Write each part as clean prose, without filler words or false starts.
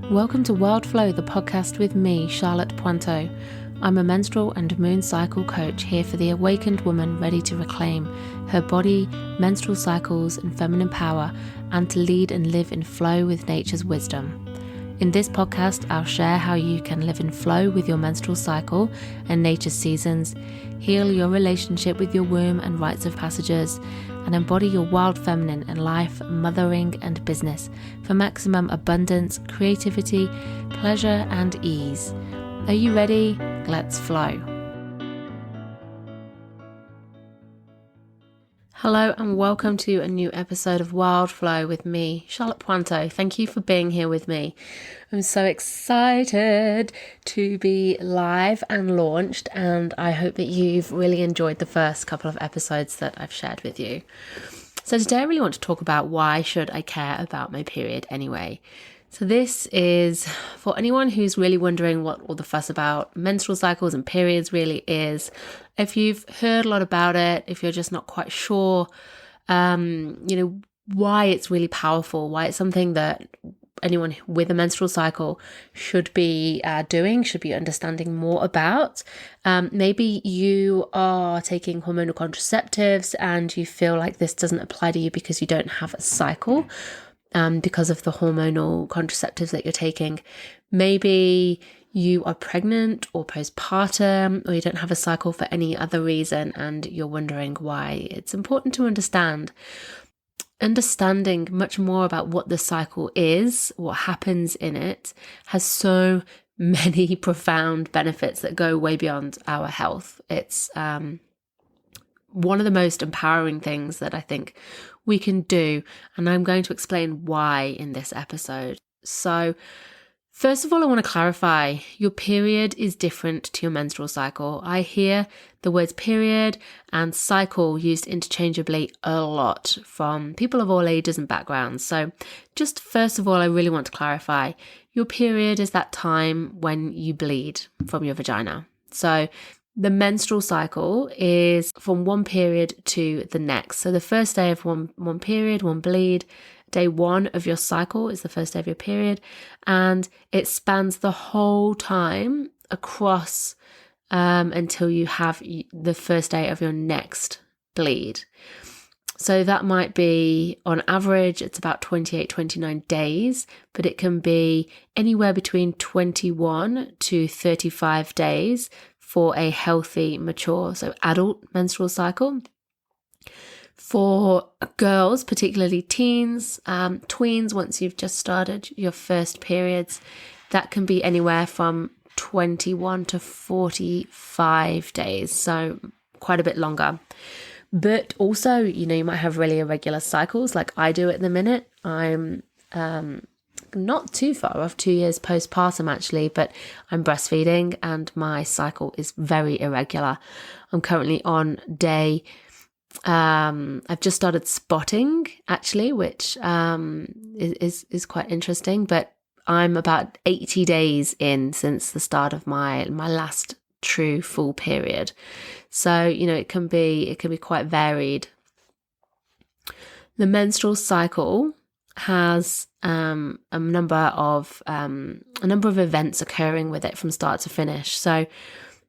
Welcome to Wild Flow, the podcast with me, Charlotte Pointeau. I'm a menstrual and moon cycle coach here for the awakened woman ready to reclaim her body, menstrual cycles, and feminine power, and to lead and live in flow with nature's wisdom. In this podcast, I'll share how you can live in flow with your menstrual cycle and nature's seasons, heal your relationship with your womb and rites of passages, and embody your wild feminine in life, mothering, and business for maximum abundance, creativity, pleasure, and ease. Are you ready? Let's flow. Hello and welcome to a new episode of Wild Flow with me, Charlotte Pointeau. Thank you for being here with me. I'm so excited to be live and launched, and I hope that you've really enjoyed the first couple of episodes that I've shared with you. So today I really want to talk about why should I care about my period anyway. So this is for anyone who's really wondering what all the fuss about menstrual cycles and periods really is. If you've heard a lot about it, if you're just not quite sure, why it's really powerful, why it's something that anyone with a menstrual cycle should be doing, should be understanding more about. Maybe you are taking hormonal contraceptives and you feel like this doesn't apply to you because you don't have a cycle. Because of the hormonal contraceptives that you're taking. Maybe you are pregnant or postpartum, or you don't have a cycle for any other reason, and you're wondering why. It's important to understand. Understanding much more about what the cycle is, what happens in it, has so many profound benefits that go way beyond our health. It's one of the most empowering things that I think we can do, and I'm going to explain why in this episode. So first of all, I want to clarify, your period is different to your menstrual cycle. I hear the words period and cycle used interchangeably a lot from people of all ages and backgrounds. So just first of all, I really want to clarify, your period is that time when you bleed from your vagina. So the menstrual cycle is from one period to the next. So the first day of one period, one bleed, day one of your cycle is the first day of your period, and it spans the whole time across until you have the first day of your next bleed. So that might be, on average, it's about 28, 29 days, but it can be anywhere between 21 to 35 days for a healthy, mature, so adult menstrual cycle. For girls, particularly teens, tweens, once you've just started your first periods, that can be anywhere from 21 to 45 days, so quite a bit longer. But also, you might have really irregular cycles like I do at the minute. I'm not too far off, 2 years postpartum actually, but I'm breastfeeding and my cycle is very irregular. I'm currently on day, I've just started spotting actually, which is quite interesting, but I'm about 80 days in since the start of my last true full period. So, it can be quite varied. The menstrual cycle has a number of events occurring with it from start to finish. So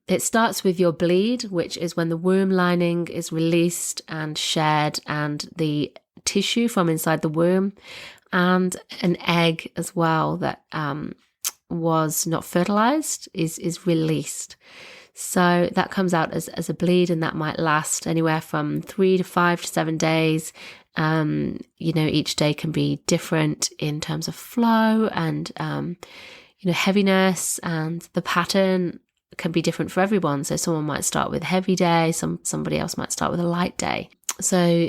it starts with your bleed, which is when the womb lining is released and shed, and the tissue from inside the womb, and an egg as well that was not fertilized is released. So that comes out as a bleed, and that might last anywhere from 3 to 5 to 7 days. Each day can be different in terms of flow and, heaviness, and the pattern can be different for everyone. So someone might start with a heavy day, somebody else might start with a light day. So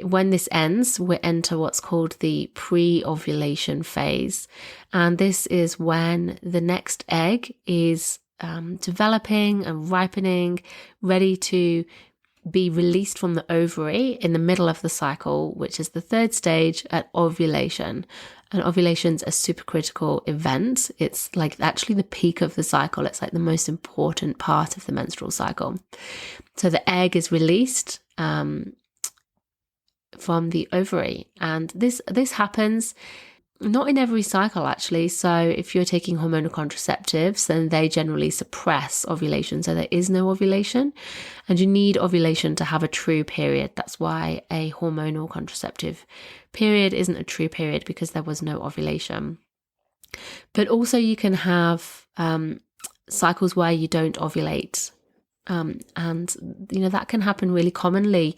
when this ends, we enter what's called the pre-ovulation phase. And this is when the next egg is developing and ripening, ready to be released from the ovary in the middle of the cycle, which is the third stage at ovulation. And ovulation's a supercritical event. It's like actually the peak of the cycle. It's like the most important part of the menstrual cycle. So the egg is released from the ovary, and this happens Not in every cycle, actually. So if you're taking hormonal contraceptives, then they generally suppress ovulation. So there is no ovulation, and you need ovulation to have a true period. That's why a hormonal contraceptive period isn't a true period, because there was no ovulation. But also you can have cycles where you don't ovulate. And that can happen really commonly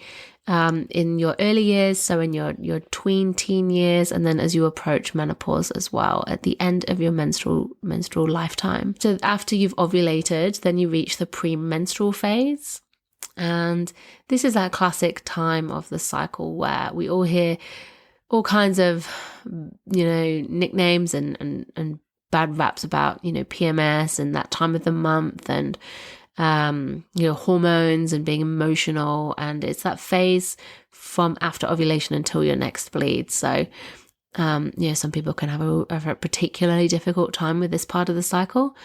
in your early years, so in your teen years, and then as you approach menopause as well, at the end of your menstrual lifetime. So after you've ovulated, then you reach the premenstrual phase. And this is that classic time of the cycle where we all hear all kinds of nicknames and bad raps about PMS and that time of the month, and hormones and being emotional. And it's that phase from after ovulation until your next bleed. So some people can have a particularly difficult time with this part of the cycle,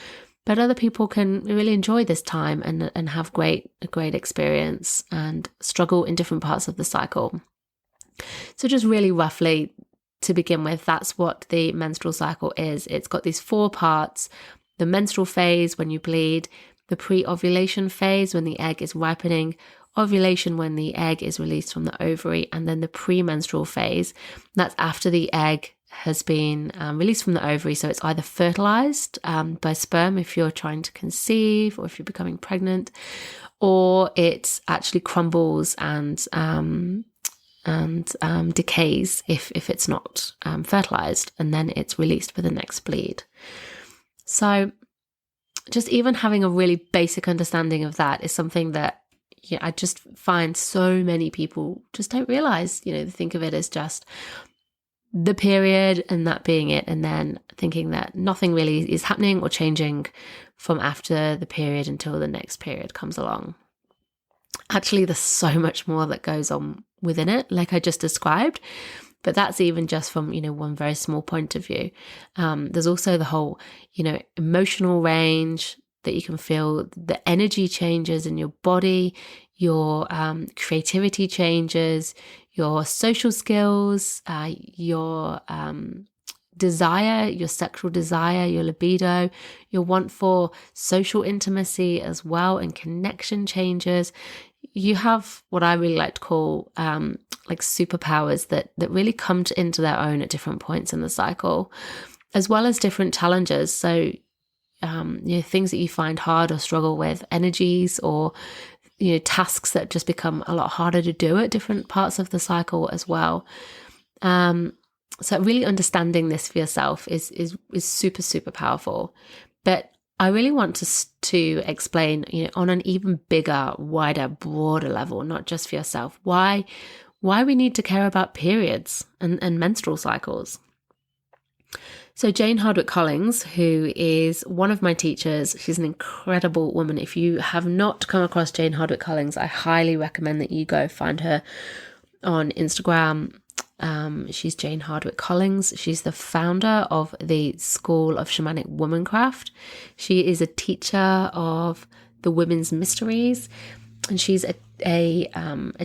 but other people can really enjoy this time and have a great experience, and struggle in different parts of the cycle. So just really roughly to begin with, that's what the menstrual cycle is. It's got these 4 parts: the menstrual phase when you bleed, the pre-ovulation phase when the egg is ripening, ovulation when the egg is released from the ovary, and then the premenstrual phase. That's after the egg has been released from the ovary. So it's either fertilized by sperm if you're trying to conceive or if you're becoming pregnant, or it actually crumbles and decays if it's not fertilized, and then it's released for the next bleed. So just even having a really basic understanding of that is something that I just find so many people just don't realize. They think of it as just the period and that being it, and then thinking that nothing really is happening or changing from after the period until the next period comes along. Actually, there's so much more that goes on within it, like I just described, but that's even just from one very small point of view. There's also the whole emotional range that you can feel, the energy changes in your body, your creativity changes, your social skills, your desire, your sexual desire, your libido, your want for social intimacy as well, and connection changes. You have what I really like to call like superpowers that really come into their own at different points in the cycle, as well as different challenges. So things that you find hard or struggle with, energies or tasks that just become a lot harder to do at different parts of the cycle as well. So really understanding this for yourself is super, super powerful. But I really want to explain, on an even bigger, wider, broader level, not just for yourself, why we need to care about periods and menstrual cycles. So Jane Hardwicke Collins, who is one of my teachers, she's an incredible woman. If you have not come across Jane Hardwicke Collins, I highly recommend that you go find her on Instagram. She's Jane Hardwicke Collins. She's the founder of the School of Shamanic Womancraft. She is a teacher of the women's mysteries, and she's a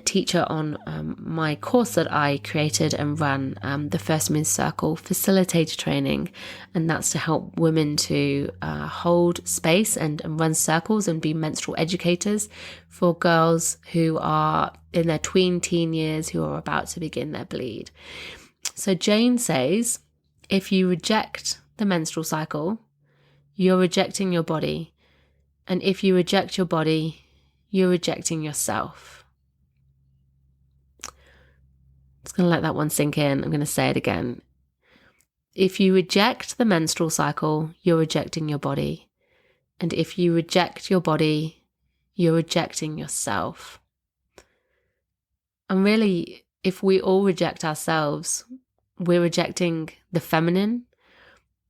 teacher on my course that I created and run, the First Moon Circle Facilitator Training, and that's to help women to hold space and run circles and be menstrual educators for girls who are in their teen years who are about to begin their bleed. So Jane says, if you reject the menstrual cycle, you're rejecting your body, and if you reject your body, you're rejecting yourself. Just going to let that one sink in. I'm going to say it again. If you reject the menstrual cycle, you're rejecting your body. And if you reject your body, you're rejecting yourself. And really, if we all reject ourselves, we're rejecting the feminine,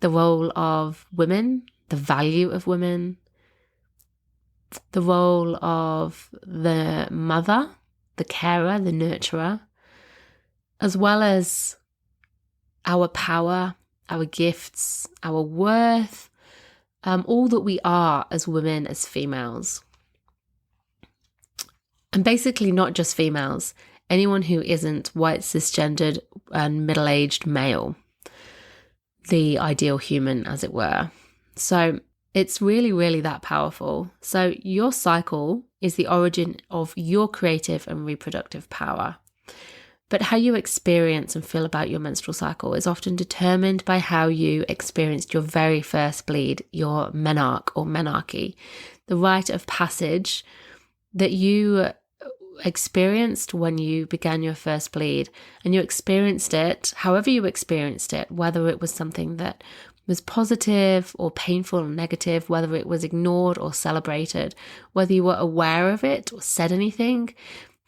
the role of women, the value of women, the role of the mother, the carer, the nurturer, as well as our power, our gifts, our worth, all that we are as women, as females. And basically not just females, anyone who isn't white, cisgendered and middle-aged male. the ideal human, as it were. So it's really, really that powerful. So your cycle is the origin of your creative and reproductive power. But how you experience and feel about your menstrual cycle is often determined by how you experienced your very first bleed, your menarche or menarche, the rite of passage that you experienced when you began your first bleed. And you experienced it however you experienced it, whether it was something that was positive or painful or negative, whether it was ignored or celebrated, whether you were aware of it or said anything,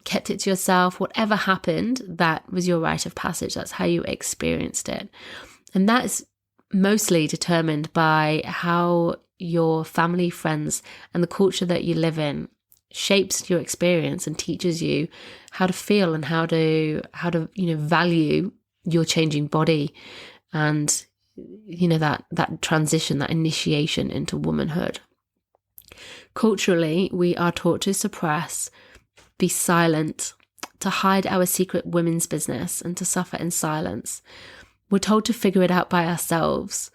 kept it to yourself, whatever happened, that was your rite of passage. That's how you experienced it. And that's mostly determined by how your family, friends, and the culture that you live in shapes your experience and teaches you how to feel and how to value your changing body and that transition, that initiation into womanhood. Culturally, we are taught to suppress, be silent, to hide our secret women's business, and to suffer in silence. We're told to figure it out by ourselves.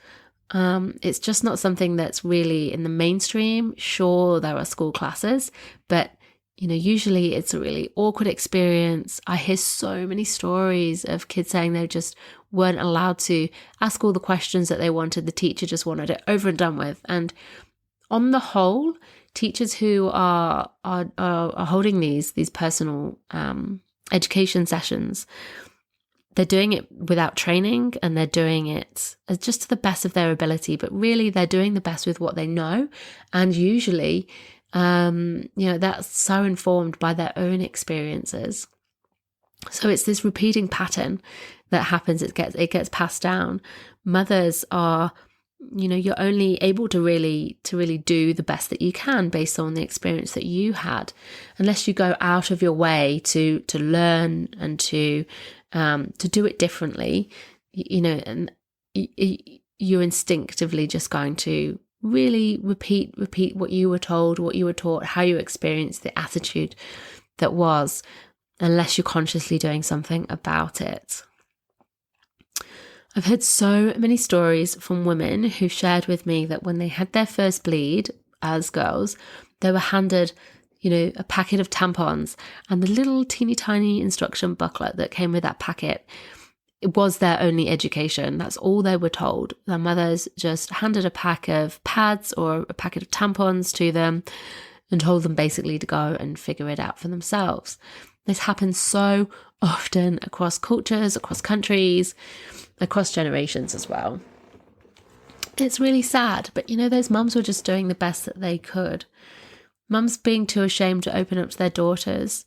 It's just not something that's really in the mainstream. Sure, there are school classes, but usually it's a really awkward experience. I hear so many stories of kids saying they just weren't allowed to ask all the questions that they wanted. The teacher just wanted it over and done with. And on the whole, teachers who are holding these personal education sessions, they're doing it without training, and they're doing it just to the best of their ability. But really, they're doing the best with what they know, and usually, that's so informed by their own experiences. So it's this repeating pattern that happens. It gets passed down. Mothers are, you're only able to really do the best that you can based on the experience that you had, unless you go out of your way to learn and to do it differently. And you're instinctively just going to really repeat what you were told, what you were taught, how you experienced the attitude that was, unless you're consciously doing something about it. I've heard so many stories from women who shared with me that when they had their first bleed as girls, they were handed, a packet of tampons, and the little teeny tiny instruction booklet that came with that packet, it was their only education. That's all they were told. Their mothers just handed a pack of pads or a packet of tampons to them and told them basically to go and figure it out for themselves. This happens so often across cultures, across countries, across generations as well. It's really sad, but those mums were just doing the best that they could. Mums being too ashamed to open up to their daughters.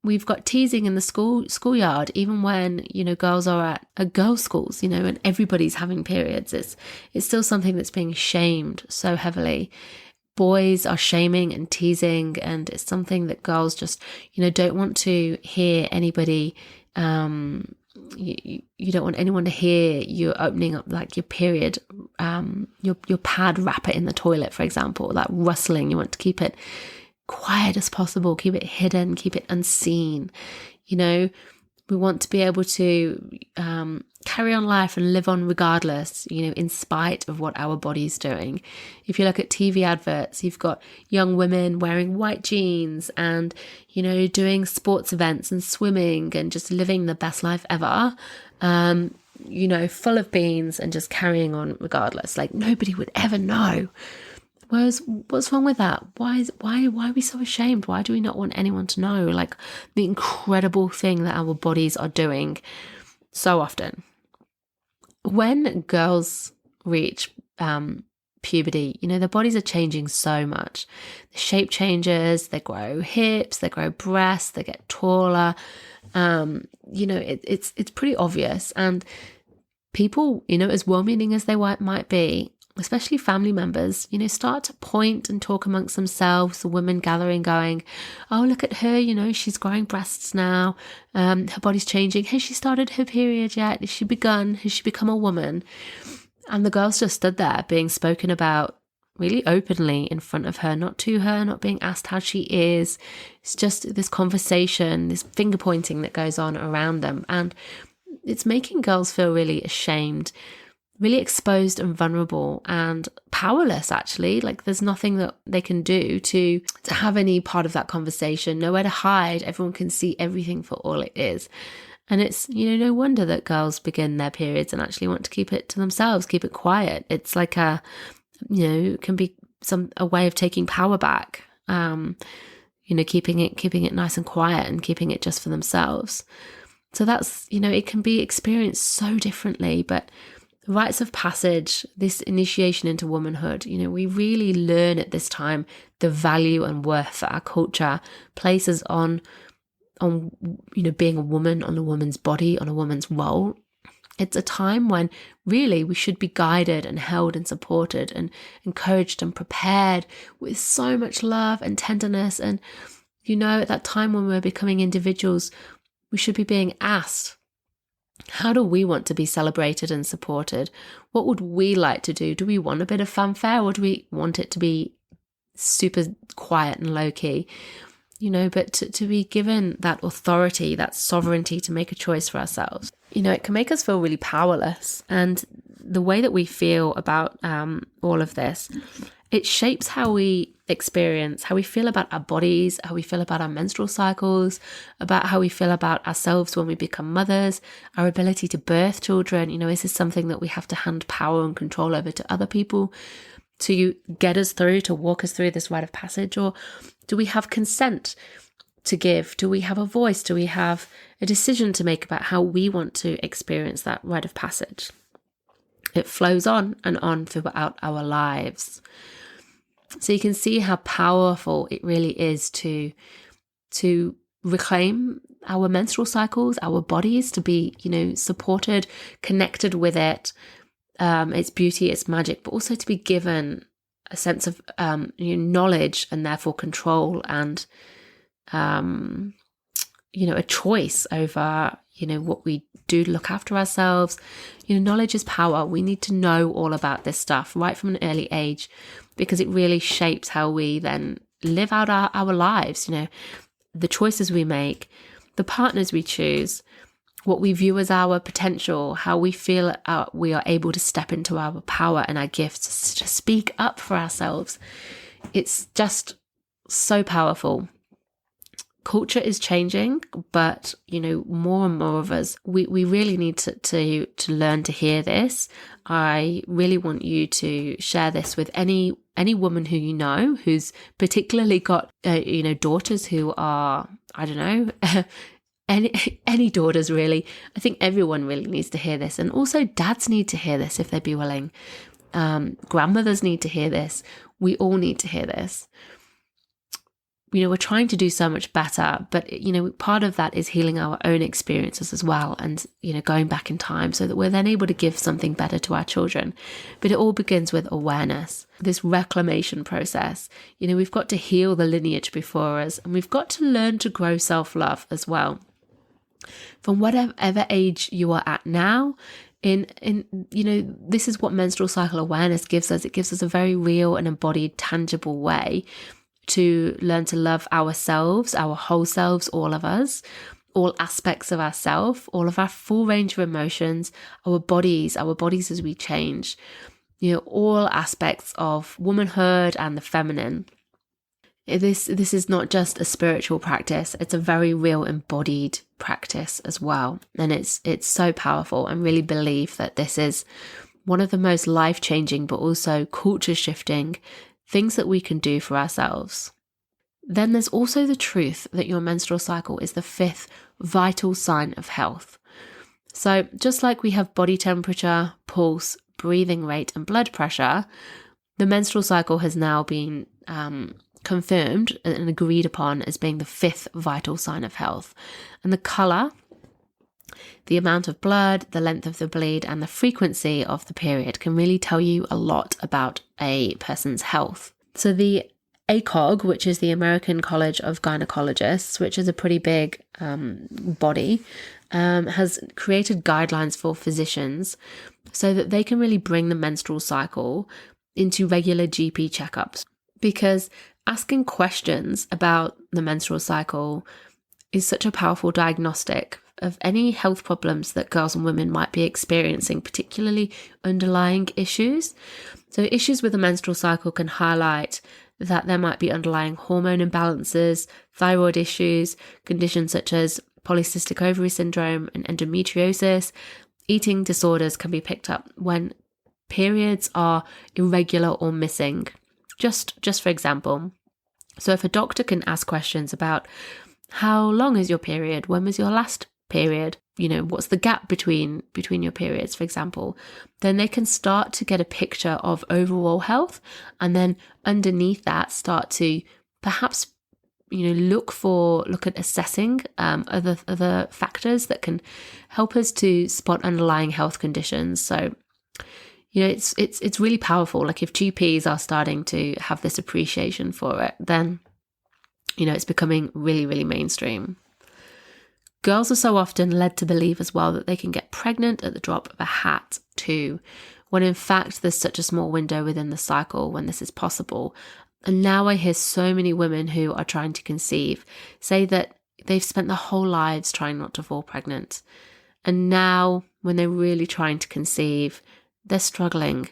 We've got teasing in the schoolyard, even when, girls are at girls' schools, and everybody's having periods. It's still something that's being shamed so heavily. Boys are shaming and teasing, and it's something that girls just, don't want to hear anybody. You don't want anyone to hear you opening up like your period, your pad wrapper in the toilet, for example, that rustling. You want to keep it quiet as possible, keep it hidden, keep it unseen. We want to be able to carry on life and live on regardless, in spite of what our body's doing. If you look at TV adverts, you've got young women wearing white jeans and, doing sports events and swimming and just living the best life ever, full of beans and just carrying on regardless. Like nobody would ever know. Whereas, what's wrong with that? Why are we so ashamed? Why do we not want anyone to know, like, the incredible thing that our bodies are doing so often? When girls reach puberty, their bodies are changing so much. The shape changes, they grow hips, they grow breasts, they get taller. It's pretty obvious. And people, as well-meaning as they might be, especially family members, start to point and talk amongst themselves, the women gathering going, oh, look at her, she's growing breasts now, her body's changing, has she started her period yet, has she become a woman? And the girls just stood there being spoken about really openly in front of her, not to her, not being asked how she is. It's just this conversation, this finger pointing that goes on around them, and it's making girls feel really ashamed. really exposed and vulnerable and powerless, actually. Like there's nothing that they can do to have any part of that conversation, nowhere to hide. Everyone can see everything for all it is. And it's, no wonder that girls begin their periods and actually want to keep it to themselves, keep it quiet. It's like it can be a way of taking power back, keeping it nice and quiet and keeping it just for themselves. So that's, it can be experienced so differently, but the rites of passage, this initiation into womanhood, we really learn at this time the value and worth that our culture places on being a woman, on a woman's body, on a woman's role. It's a time when really we should be guided and held and supported and encouraged and prepared with so much love and tenderness. And, at that time when we're becoming individuals, we should be being asked, how do we want to be celebrated and supported? What would we like to do? Do we want a bit of fanfare, or do we want it to be super quiet and low key? But to be given that authority, that sovereignty to make a choice for ourselves, it can make us feel really powerless. And the way that we feel about all of this, it shapes how we experience, how we feel about our bodies, how we feel about our menstrual cycles, about how we feel about ourselves when we become mothers, our ability to birth children. Is this something that we have to hand power and control over to other people to get us through, to walk us through this rite of passage? Or do we have consent to give? Do we have a voice? Do we have a decision to make about how we want to experience that rite of passage? It flows on and on throughout our lives. So you can see how powerful it really is to reclaim our menstrual cycles, our bodies, to be, supported, connected with it, its beauty, its magic, but also to be given a sense of knowledge and therefore control and a choice over what we do to look after ourselves. Knowledge is power. We need to know all about this stuff right from an early age, because it really shapes how we then live out our lives. The choices we make, the partners we choose, what we view as our potential, how we feel we are able to step into our power and our gifts, to speak up for ourselves. It's just so powerful. Culture is changing, but more and more of us, we really need to learn to hear this. I really want you to share this with any woman who who's particularly got daughters who are, I don't know, any daughters really. I think everyone really needs to hear this, and also dads need to hear this if they'd be willing. Grandmothers need to hear this. We all need to hear this. We're trying to do so much better, but, part of that is healing our own experiences as well, and, going back in time so that we're then able to give something better to our children. But it all begins with awareness, this reclamation process. We've got to heal the lineage before us, and we've got to learn to grow self-love as well. From whatever age you are at now, this is what menstrual cycle awareness gives us. It gives us a very real and embodied, tangible way to learn to love ourselves, our whole selves, all of us, all aspects of ourselves, all of our full range of emotions, our bodies as we change, all aspects of womanhood and the feminine. This is not just a spiritual practice, it's a very real embodied practice as well. And it's so powerful. I really believe that this is one of the most life-changing but also culture-shifting things that we can do for ourselves. Then there's also the truth that your menstrual cycle is the 5th vital sign of health. So just like we have body temperature, pulse, breathing rate, and blood pressure, the menstrual cycle has now been confirmed and agreed upon as being the 5th vital sign of health. And the colour, the amount of blood, the length of the bleed, and the frequency of the period can really tell you a lot about a person's health. So the ACOG, which is the American College of Gynecologists, which is a pretty big body, has created guidelines for physicians so that they can really bring the menstrual cycle into regular GP checkups. Because asking questions about the menstrual cycle is such a powerful diagnostic of any health problems that girls and women might be experiencing, particularly underlying issues. So issues with the menstrual cycle can highlight that there might be underlying hormone imbalances, thyroid issues, conditions such as polycystic ovary syndrome and endometriosis. Eating disorders can be picked up when periods are irregular or missing. Just for example, so if a doctor can ask questions about how long is your period, when was your last period, what's the gap between your periods, for example, then they can start to get a picture of overall health, and then underneath that start to perhaps look at assessing other factors that can help us to spot underlying health conditions. So it's really powerful. Like if GPs are starting to have this appreciation for it, then it's becoming really, really mainstream. Girls are so often led to believe as well that they can get pregnant at the drop of a hat too, when in fact there's such a small window within the cycle when this is possible. And now I hear so many women who are trying to conceive say that they've spent their whole lives trying not to fall pregnant. And now when they're really trying to conceive, they're struggling.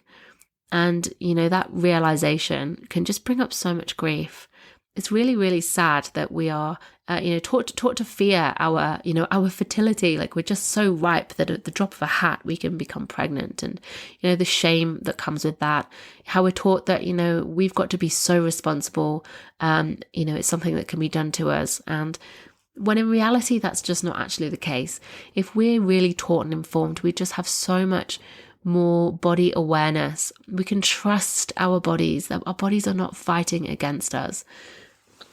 And, that realization can just bring up so much grief. It's really, really sad that we are, taught to fear our fertility. Like we're just so ripe that at the drop of a hat, we can become pregnant. And, the shame that comes with that, how we're taught that, we've got to be so responsible. It's something that can be done to us. And when in reality, that's just not actually the case. If we're really taught and informed, we just have so much more body awareness. We can trust our bodies, that our bodies are not fighting against us.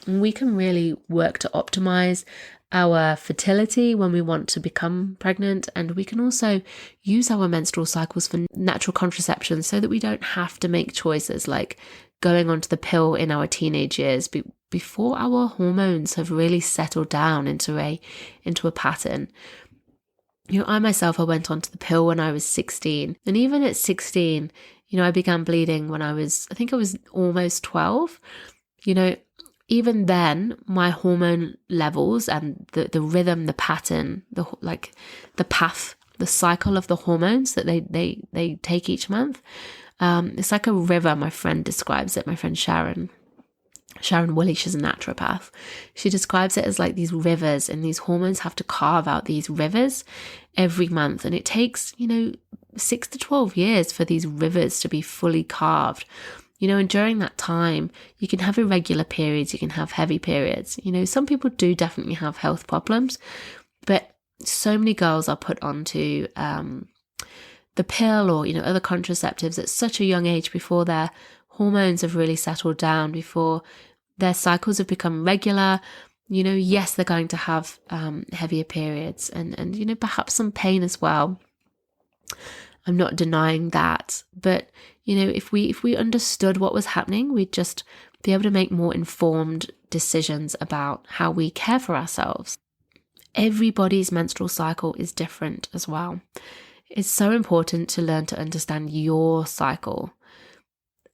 And we can really work to optimize our fertility when we want to become pregnant. And we can also use our menstrual cycles for natural contraception so that we don't have to make choices like going onto the pill in our teenage years before our hormones have really settled down into a pattern. I myself, I went onto the pill when I was 16. And even at 16, I began bleeding when I was almost 12. Even then, my hormone levels and the rhythm, the pattern, the path, the cycle of the hormones that they take each month, it's like a river. My friend describes it, my friend Sharon Woolley, she's a naturopath. She describes it as like these rivers, and these hormones have to carve out these rivers every month. And it takes, 6 to 12 years for these rivers to be fully carved. And during that time, you can have irregular periods, you can have heavy periods. Some people do definitely have health problems, but so many girls are put onto the pill or, other contraceptives at such a young age before their hormones have really settled down, before their cycles have become regular. Yes, they're going to have heavier periods and perhaps some pain as well. I'm not denying that, but if we understood what was happening, we'd just be able to make more informed decisions about how we care for ourselves. Everybody's menstrual cycle is different as well. It's so important to learn to understand your cycle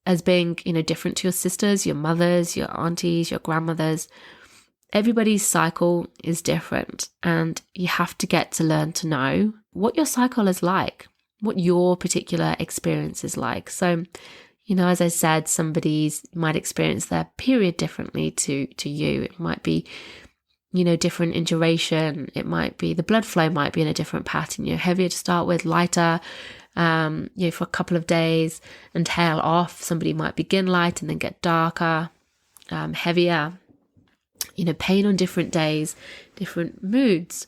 as being, different to your sisters, your mothers, your aunties, your grandmothers. Everybody's cycle is different, and you have to get to learn to know what your cycle is like, what your particular experience is like. So, as I said, somebody might experience their period differently to you. It might be, different in duration. It might be the blood flow might be in a different pattern. Heavier to start with, lighter, for a couple of days and tail off. Somebody might begin light and then get darker, heavier. Pain on different days, different moods.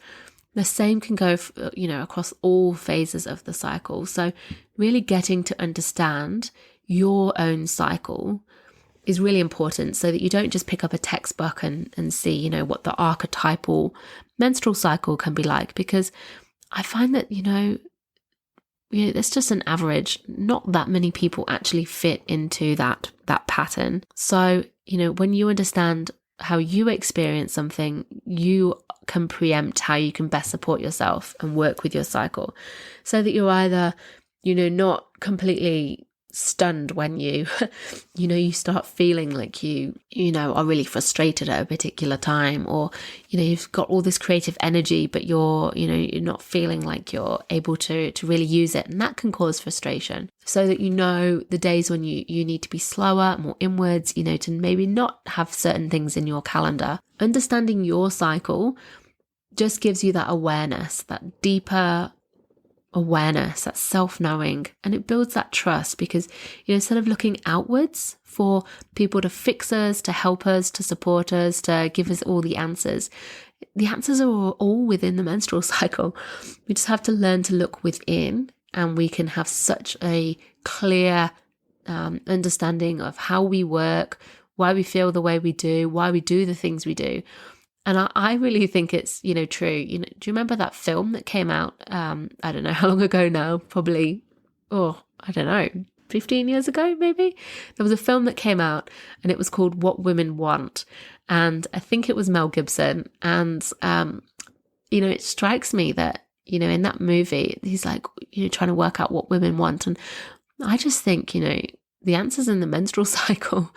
The same can go, across all phases of the cycle. So really getting to understand your own cycle is really important, so that you don't just pick up a textbook and see, what the archetypal menstrual cycle can be like. Because I find that, it's just an average. Not that many people actually fit into that pattern. So, when you understand how you experience something, you can preempt how you can best support yourself and work with your cycle, so that you're either, not completely stunned when you you start feeling like you are really frustrated at a particular time, or you've got all this creative energy, but you're not feeling like you're able to really use it, and that can cause frustration. So that the days when you need to be slower, more inwards, to maybe not have certain things in your calendar. Understanding your cycle just gives you that awareness, that deeper awareness, that self-knowing, and it builds that trust, because instead of looking outwards for people to fix us, to help us, to support us, to give us all the answers are all within the menstrual cycle. We just have to learn to look within, and we can have such a clear understanding of how we work, why we feel the way we do, why we do the things we do. And I really think it's, true. Do you remember that film that came out, I don't know how long ago now, probably, 15 years ago, maybe? There was a film that came out, and it was called What Women Want. And I think it was Mel Gibson. And, it strikes me that, in that movie, he's like, trying to work out what women want. And I just think, the answer's in the menstrual cycle.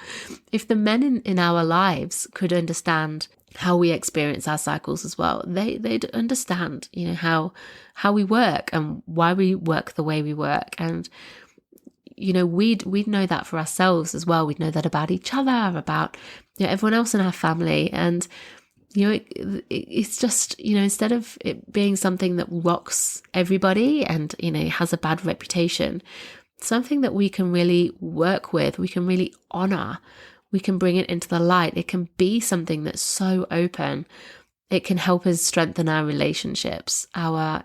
If the men in our lives could understand how we experience our cycles as well, they'd understand, how we work and why we work the way we work. And, we'd know that for ourselves as well. We'd know that about each other, about everyone else in our family. And, it's just, instead of it being something that rocks everybody and, has a bad reputation, something that we can really work with, we can really honor, we can bring it into the light. It can be something that's so open. It can help us strengthen our relationships, our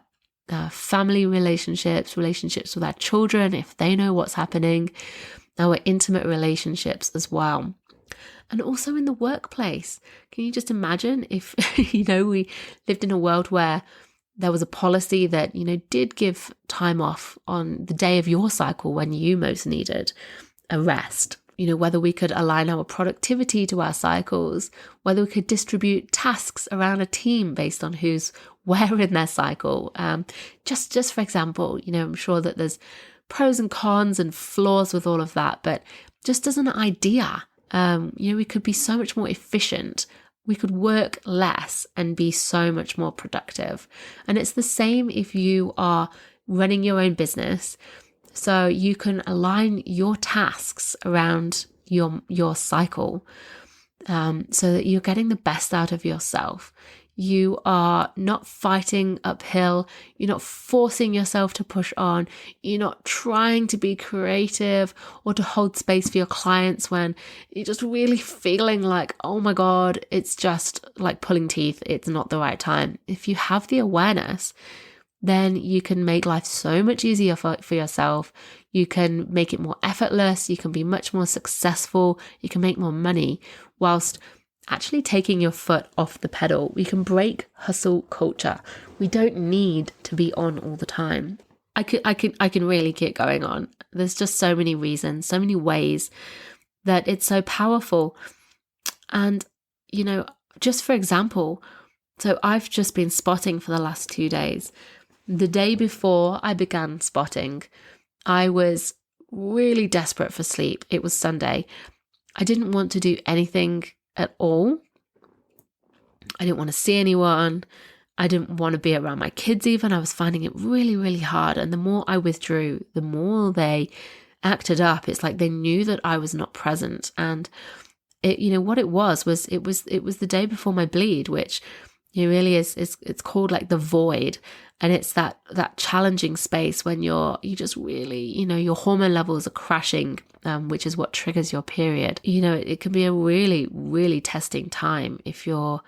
family relationships with our children, if they know what's happening, our intimate relationships as well. And also in the workplace. Can you just imagine if, we lived in a world where there was a policy that, did give time off on the day of your cycle when you most needed a rest? Whether we could align our productivity to our cycles, whether we could distribute tasks around a team based on who's where in their cycle. Just for example, I'm sure that there's pros and cons and flaws with all of that, but just as an idea, we could be so much more efficient. We could work less and be so much more productive. And it's the same if you are running your own business. So you can align your tasks around your cycle, so that you're getting the best out of yourself. You are not fighting uphill. You're not forcing yourself to push on. You're not trying to be creative or to hold space for your clients when you're just really feeling like, oh my God, it's just like pulling teeth. It's not the right time. If you have the awareness, then you can make life so much easier for yourself. You can make it more effortless. You can be much more successful. You can make more money whilst actually taking your foot off the pedal. We can break hustle culture. We don't need to be on all the time. I can really keep going on. There's just so many reasons, so many ways that it's so powerful. And, just for example, so I've just been spotting for the last 2 days. The day before I began spotting, I was really desperate for sleep. It was Sunday. I didn't want to do anything at all. I didn't want to see anyone. I didn't want to be around my kids even. I was finding it really, really hard. And the more I withdrew, the more they acted up. It's like they knew that I was not present. And what it was the day before my bleed, which it really is, it's called like the void. And it's that challenging space when you just really, your hormone levels are crashing, which is what triggers your period. It can be a really, really testing time if you're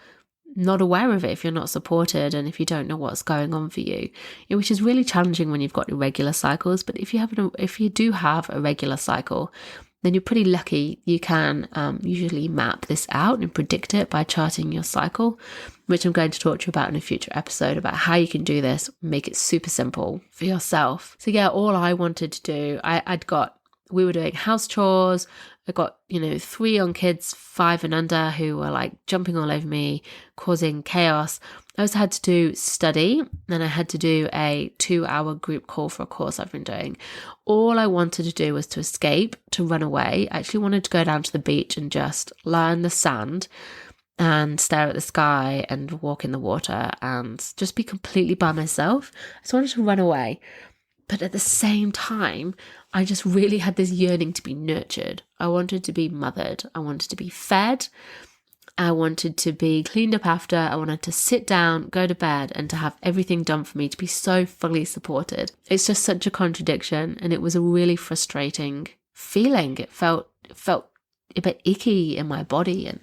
not aware of it, if you're not supported, and if you don't know what's going on for you, which is really challenging when you've got irregular cycles. But if you do have a regular cycle, then you're pretty lucky. You can usually map this out and predict it by charting your cycle, which I'm going to talk to you about in a future episode, about how you can do this, make it super simple for yourself. So yeah, all I wanted to do, I'd got we were doing house chores. I got, 3 young kids, 5 and under, who were like jumping all over me, causing chaos. I also had to do study, and I had to do a 2-hour group call for a course I've been doing. All I wanted to do was to escape, to run away. I actually wanted to go down to the beach and just lie in the sand and stare at the sky and walk in the water and just be completely by myself. I just wanted to run away. But at the same time, I just really had this yearning to be nurtured. I wanted to be mothered. I wanted to be fed. I wanted to be cleaned up after. I wanted to sit down, go to bed, and to have everything done for me, to be so fully supported. It's just such a contradiction, and it was a really frustrating feeling. It felt a bit icky in my body, and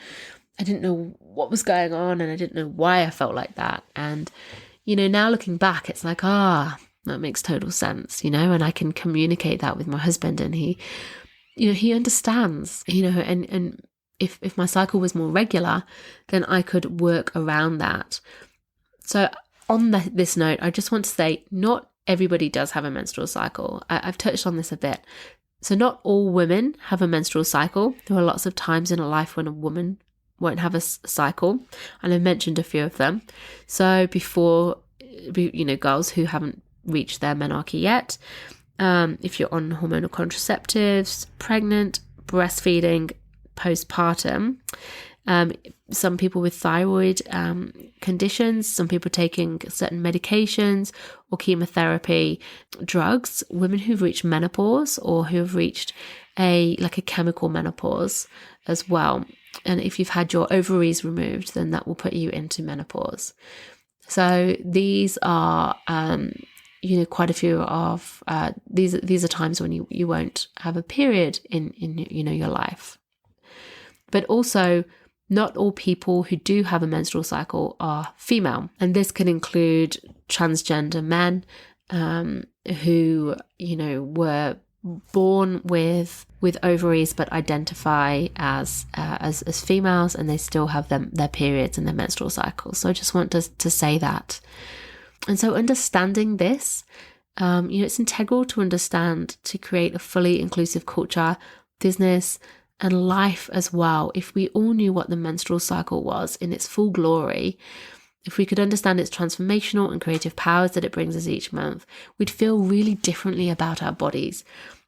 I didn't know what was going on, and I didn't know why I felt like that. And, now looking back, it's like, that makes total sense, and I can communicate that with my husband, and he understands, and if my cycle was more regular, then I could work around that. So on this note, I just want to say, not everybody does have a menstrual cycle. I've touched on this a bit. So not all women have a menstrual cycle. There are lots of times in a life when a woman won't have a cycle, and I've mentioned a few of them. So before, girls who haven't reached their menarche yet, if you're on hormonal contraceptives, pregnant, breastfeeding, postpartum, some people with thyroid conditions, some people taking certain medications or chemotherapy, drugs, women who've reached menopause or who have reached a chemical menopause as well. And if you've had your ovaries removed, then that will put you into menopause. So these are quite a few of these are times when you won't have a period in your life. But also, not all people who do have a menstrual cycle are female, and this can include transgender men who were born with ovaries but identify as females, and they still have their periods and their menstrual cycles. So I just want to say that. And so understanding this, it's integral to understand, to create a fully inclusive culture, business, and life as well. If we all knew what the menstrual cycle was in its full glory, if we could understand its transformational and creative powers that it brings us each month, we'd feel really differently about our bodies.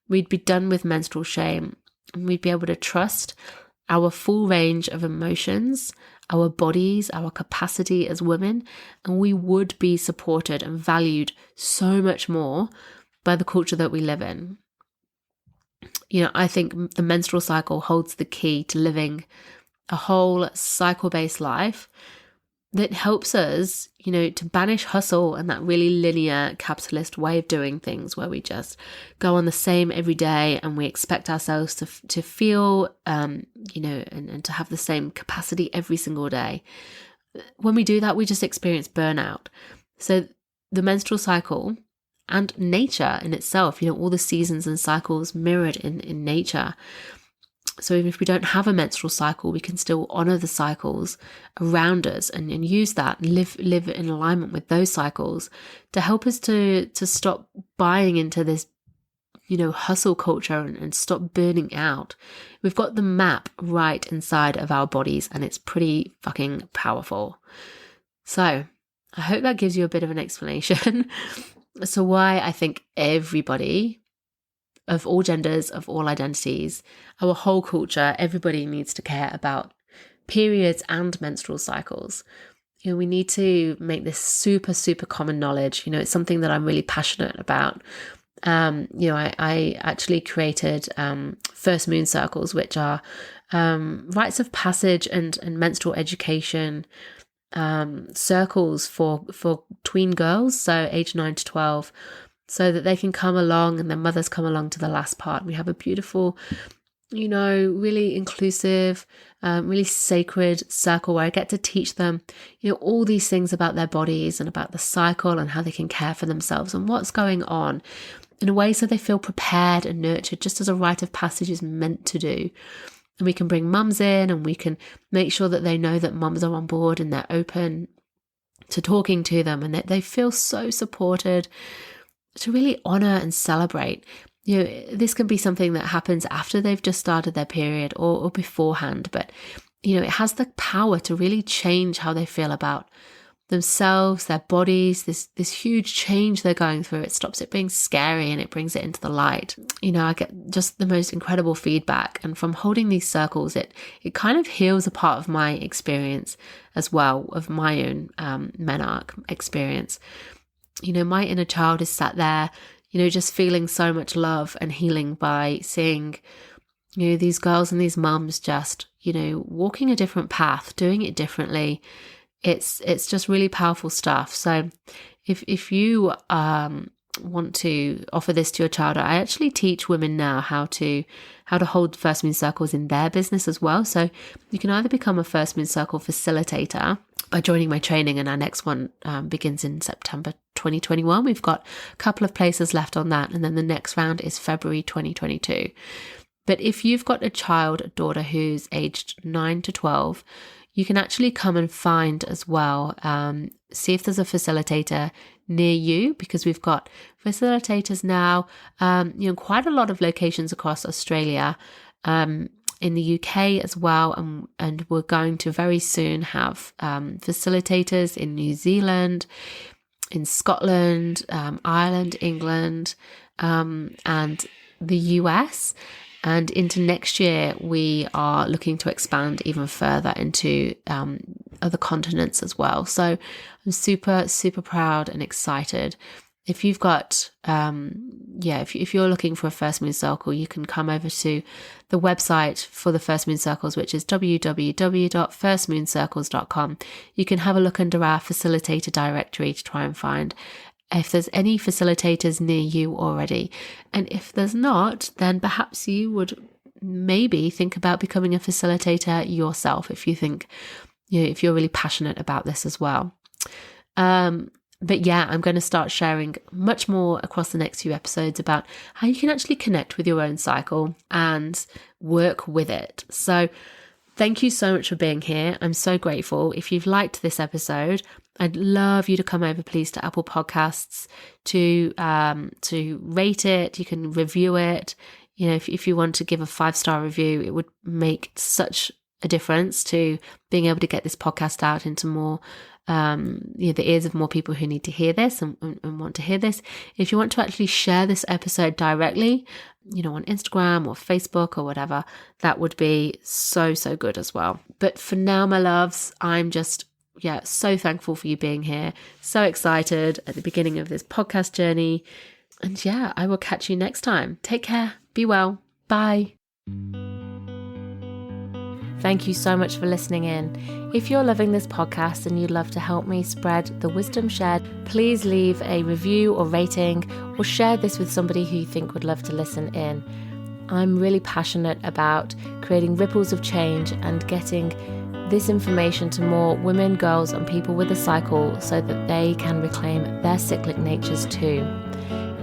We'd be done with menstrual shame, and we'd be able to trust our full range of emotions, our bodies, our capacity as women, and we would be supported and valued so much more by the culture that we live in. I think the menstrual cycle holds the key to living a whole cycle-based life that helps us, to banish hustle and that really linear capitalist way of doing things where we just go on the same every day and we expect ourselves to feel, and to have the same capacity every single day. When we do that, we just experience burnout. So the menstrual cycle and nature in itself, all the seasons and cycles mirrored in nature. So even if we don't have a menstrual cycle, we can still honor the cycles around us and use that and live in alignment with those cycles to help us to stop buying into this, hustle culture and stop burning out. We've got the map right inside of our bodies, and it's pretty fucking powerful. So I hope that gives you a bit of an explanation as to why I think everybody of all genders, of all identities, our whole culture, everybody needs to care about periods and menstrual cycles. We need to make this super, super common knowledge. It's something that I'm really passionate about. I actually created first moon circles, which are rites of passage and menstrual education circles for tween girls, so age 9 to 12, so that they can come along and their mothers come along to the last part. We have a beautiful, really inclusive, really sacred circle where I get to teach them, all these things about their bodies and about the cycle and how they can care for themselves and what's going on in a way so they feel prepared and nurtured, just as a rite of passage is meant to do. And we can bring mums in and we can make sure that they know that mums are on board and they're open to talking to them and that they feel so supported, to really honor and celebrate. this can be something that happens after they've just started their period or beforehand, but it has the power to really change how they feel about themselves, their bodies, this huge change they're going through. It stops it being scary and it brings it into the light. I get just the most incredible feedback, and from holding these circles, it kind of heals a part of my experience as well, of my own menarche experience. My inner child is sat there, just feeling so much love and healing by seeing these girls and these mums just walking a different path, doing it differently. It's just really powerful stuff. So if you want to offer this to your child, I actually teach women now how to hold first moon circles in their business as well. So you can either become a first moon circle facilitator by joining my training, and our next one begins in September 2021. We've got a couple of places left on that, and then the next round is February 2022. But if you've got a child, a daughter who's aged 9 to 12, you can actually come and find as well, see if there's a facilitator near you, because we've got facilitators now, quite a lot of locations across Australia, in the UK as well. And we're going to very soon have facilitators in New Zealand, in Scotland, Ireland, England, and the US. And into next year, we are looking to expand even further into other continents as well. So I'm super, super proud and excited. If you've got, if you're looking for a first moon circle, you can come over to the website for the first moon circles, which is www.firstmooncircles.com. You can have a look under our facilitator directory to try and find if there's any facilitators near you already. And if there's not, then perhaps you would maybe think about becoming a facilitator yourself, if you think, if you're really passionate about this as well. But yeah, I'm going to start sharing much more across the next few episodes about how you can actually connect with your own cycle and work with it. So thank you so much for being here. I'm so grateful. If you've liked this episode, I'd love you to come over, please, to Apple Podcasts to rate it. You can review it. If you want to give a 5-star review, it would make such a difference to being able to get this podcast out into more, the ears of more people who need to hear this and want to hear this. If you want to actually share this episode directly, on Instagram or Facebook or whatever, that would be so, so good as well. But for now, my loves, I'm just so thankful for you being here. So excited at the beginning of this podcast journey. And I will catch you next time. Take care. Be well. Bye. Thank you so much for listening in. If you're loving this podcast and you'd love to help me spread the wisdom shared, please leave a review or rating, or share this with somebody who you think would love to listen in. I'm really passionate about creating ripples of change and getting this information to more women, girls, and people with a cycle so that they can reclaim their cyclic natures too.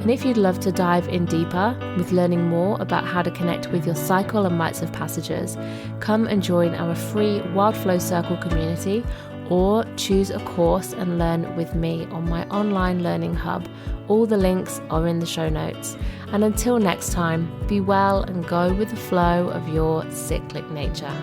And if you'd love to dive in deeper with learning more about how to connect with your cycle and rites of passages, come and join our free Wildflow Circle community, or choose a course and learn with me on my online learning hub. All the links are in the show notes. And until next time, be well and go with the flow of your cyclic nature.